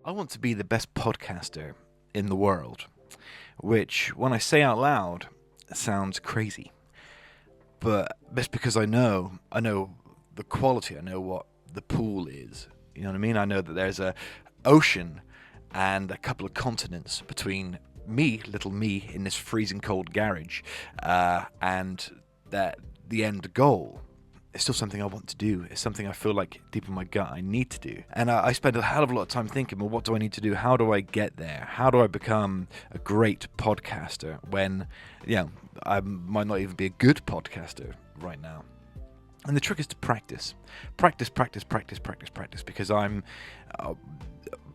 I want to be the best podcaster in the world, which, when I say out loud, sounds crazy. But that's because I know the quality. I know what the pool is. You know what I mean? I know that there's a ocean and a couple of continents between me, little me, in this freezing cold garage, and that the end goal. It's still something I want to do. It's something I feel like deep in my gut I need to do. And I spend a hell of a lot of time thinking, well, what do I need to do? How do I get there? How do I become a great podcaster when, I might not even be a good podcaster right now? And the trick is to practice. Practice, because I'm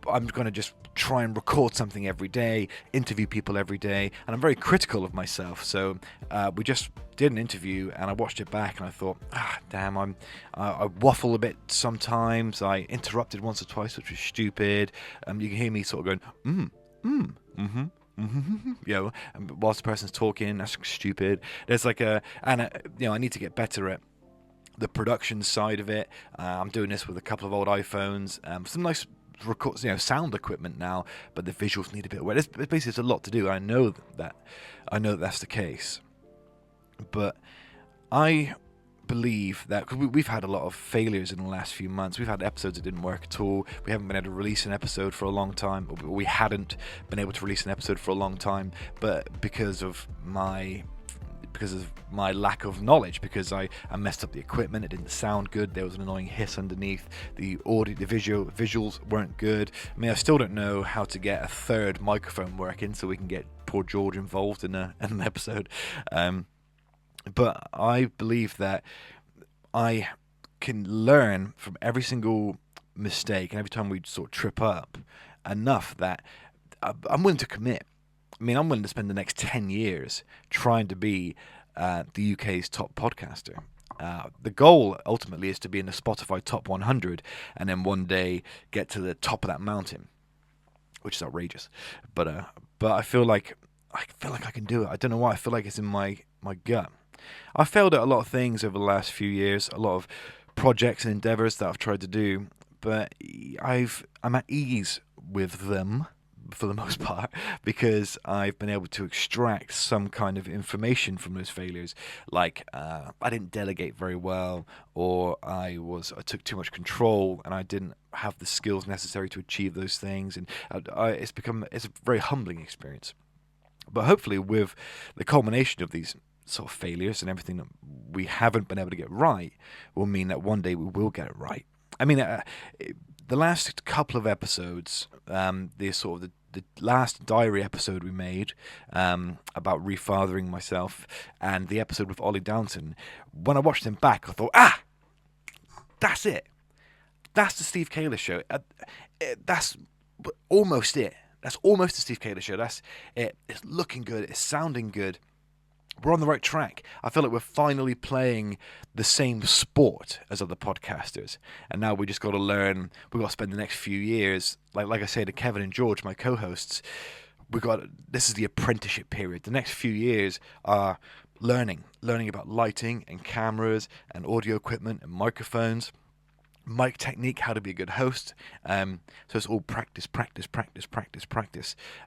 going to just try and record something every day, interview people every day, and I'm very critical of myself. So we just did an interview, and I watched it back, and I thought, damn, I waffle a bit sometimes. I interrupted once or twice, which was stupid. You can hear me sort of going, whilst the person's talking. That's stupid. There's I need to get better at the production side of it. I'm doing this with a couple of old iPhones, some nice sound equipment now, but the visuals need a bit of work. There's a lot to do. I know that's the case, but I believe that because we've had a lot of failures in the last few months. We've had episodes that didn't work at all. We haven't been able to release an episode for a long time, or we hadn't been able to release an episode for a long time, but because of my lack of knowledge, because I messed up the equipment. It didn't sound good. There was an annoying hiss underneath. The audio, the visuals weren't good. I mean, I still don't know how to get a third microphone working so we can get poor George involved in an episode. But I believe that I can learn from every single mistake and every time we sort of trip up enough that I'm willing to commit. I mean, I'm willing to spend the next 10 years trying to be the UK's top podcaster. The goal ultimately is to be in the Spotify top 100 and then one day get to the top of that mountain, which is outrageous. But I feel like I can do it. I don't know why. I feel like it's in my gut. I've failed at a lot of things over the last few years, a lot of projects and endeavours that I've tried to do, but I'm at ease with them for the most part, because I've been able to extract some kind of information from those failures, like I didn't delegate very well, or I took too much control and I didn't have the skills necessary to achieve those things, and it's a very humbling experience. But hopefully, with the culmination of these sort of failures and everything that we haven't been able to get right, will mean that one day we will get it right. I mean, the last couple of episodes, the last diary episode we made about refathering myself, and the episode with Ollie Downton, when I watched them back, I thought, that's it. That's the Steve Calis show. That's almost it. That's almost the Steve Calis show. That's it. It's looking good. It's sounding good. We're on the right track. I feel like we're finally playing the same sport as other podcasters. And now we just got to learn. We've got to spend the next few years, like I say to Kevin and George, my co-hosts, this is the apprenticeship period. The next few years are learning about lighting and cameras and audio equipment and microphones, mic technique, how to be a good host. So it's all practice.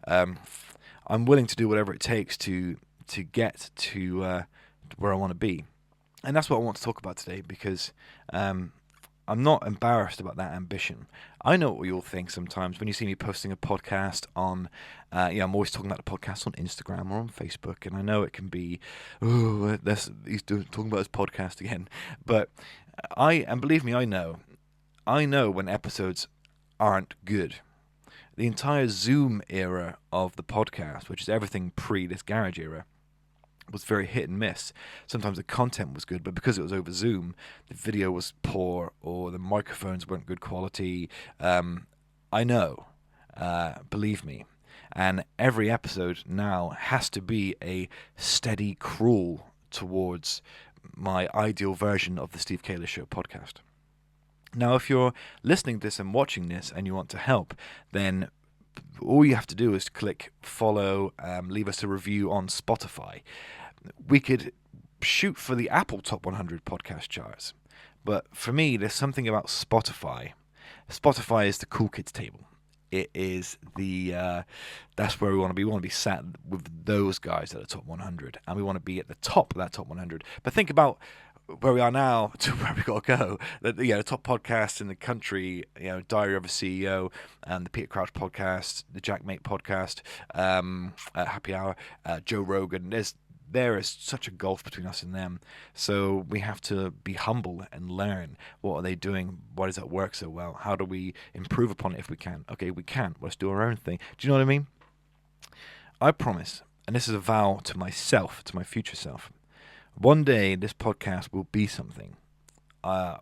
I'm willing to do whatever it takes to get to where I want to be. And that's what I want to talk about today, because I'm not embarrassed about that ambition. I know what you all think sometimes when you see me posting a podcast on, I'm always talking about the podcast on Instagram or on Facebook, and I know it can be, he's talking about his podcast again. But believe me, I know when episodes aren't good. The entire Zoom era of the podcast, which is everything pre this garage era, was very hit and miss. Sometimes the content was good, but because it was over Zoom, the video was poor or the microphones weren't good quality. I know, believe me. And every episode now has to be a steady crawl towards my ideal version of the Steve Calis Show podcast. Now, if you're listening to this and watching this and you want to help, then all you have to do is click follow, leave us a review on Spotify. We could shoot for the Apple Top 100 podcast charts, but for me, there's something about Spotify. Spotify is the cool kids table. it is that's where we want to be. We want to be sat with those guys at the top 100, and we want to be at the top of that top 100. But think about where we are now to where we got to go. The top podcasts in the country, Diary of a CEO, the Peter Crouch podcast, the Jack Mate podcast, Happy Hour, Joe Rogan. There is such a gulf between us and them. So we have to be humble and learn, what are they doing? Why does that work so well? How do we improve upon it if we can? Okay, we can. Let's do our own thing. Do you know what I mean? I promise, and this is a vow to myself, to my future self, one day this podcast will be something. I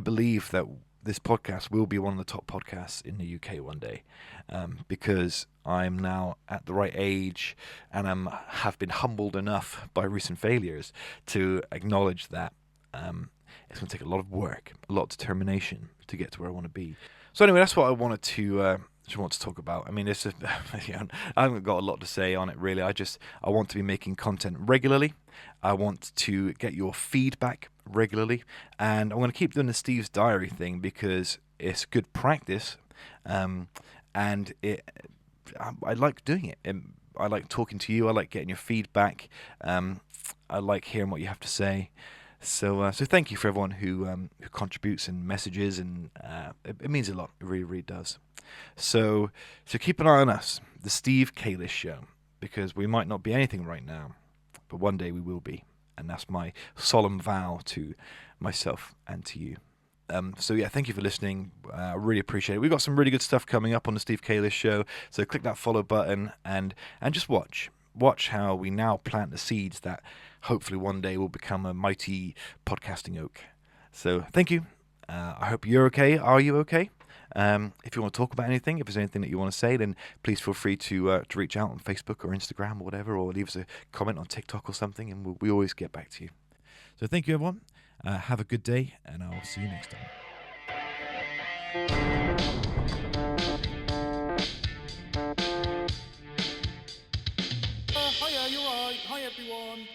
believe that this podcast will be one of the top podcasts in the UK one day, because I'm now at the right age and have been humbled enough by recent failures to acknowledge that it's going to take a lot of work, a lot of determination to get to where I want to be. So anyway, that's what I wanted to talk about. I mean, I haven't got a lot to say on it really. I want to be making content regularly. I want to get your feedback regularly, and I'm going to keep doing the Steve's Diary thing because it's good practice, and I like doing it. I like talking to you. I like getting your feedback. I like hearing what you have to say. So thank you for everyone who contributes and messages, and it means a lot. It really, really does. So keep an eye on us, the Steve Calis Show, because we might not be anything right now, but one day we will be, and that's my solemn vow to myself and to you. Thank you for listening. I really appreciate it. We've got some really good stuff coming up on the Steve Calis Show, so click that follow button and just watch how we now plant the seeds that hopefully one day will become a mighty podcasting oak. So thank you. I hope you're okay. Are you okay? If you want to talk about anything, if there's anything that you want to say, then please feel free to reach out on Facebook or Instagram or whatever, or leave us a comment on TikTok or something, and we always get back to you. So thank you, everyone. Have a good day, and I'll see you next time. Hiya, you're right. Hi, everyone.